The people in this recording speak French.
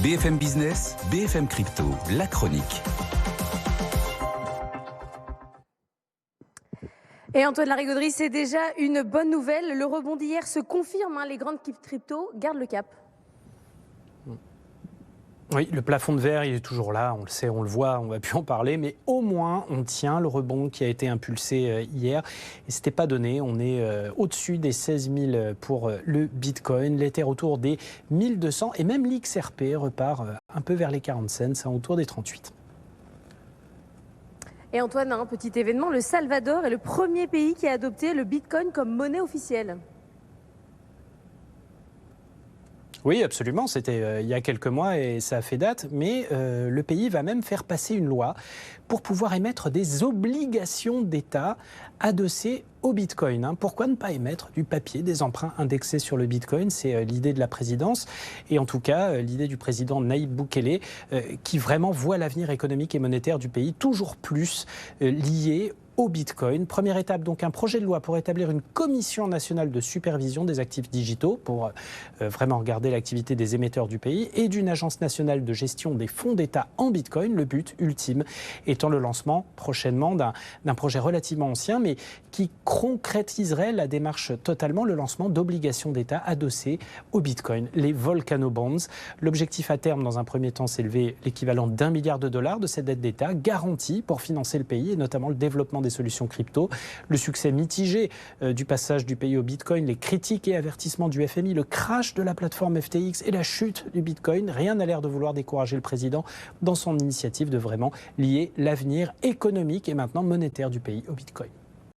BFM Business, BFM Crypto, la chronique. Et Antoine Larigauderie, c'est déjà une bonne nouvelle. Le rebond d'hier se confirme, les grandes cryptos gardent le cap. Oui, le plafond de verre, il est toujours là, on le sait, on le voit, on va plus en parler, mais au moins on tient le rebond qui a été impulsé hier. Et ce n'était pas donné, on est au-dessus des 16 000 pour le Bitcoin, l'Ether autour des 1200 et même l'XRP repart un peu vers les 40 cents, autour des 38. Et Antoine, un petit événement, le Salvador est le premier pays qui a adopté le Bitcoin comme monnaie officielle. Oui, absolument, c'était il y a quelques mois et ça a fait date, mais le pays va même faire passer une loi pour pouvoir émettre des obligations d'État adossées au Bitcoin. Pourquoi ne pas émettre du papier, des emprunts indexés sur le Bitcoin? C'est l'idée de la présidence et en tout cas l'idée du président Nayib Bukele qui vraiment voit l'avenir économique et monétaire du pays toujours plus lié au Bitcoin. Première étape, donc un projet de loi pour établir une commission nationale de supervision des actifs digitaux pour vraiment regarder l'activité des émetteurs du pays et d'une agence nationale de gestion des fonds d'État en Bitcoin. Le but ultime étant le lancement prochainement d'un projet relativement ancien mais qui concrétiserait la démarche totalement, le lancement d'obligations d'État adossées au Bitcoin, les Volcano Bonds. L'objectif à terme, dans un premier temps, c'est d'élever l'équivalent d'1 milliard de dollars de cette dette d'État garantie pour financer le pays et notamment le développement des solutions crypto. Le succès mitigé du passage du pays au Bitcoin, les critiques et avertissements du FMI, le crash de la plateforme FTX et la chute du Bitcoin, rien n'a l'air de vouloir décourager le président dans son initiative de vraiment lier l'avenir économique et maintenant monétaire du pays au Bitcoin.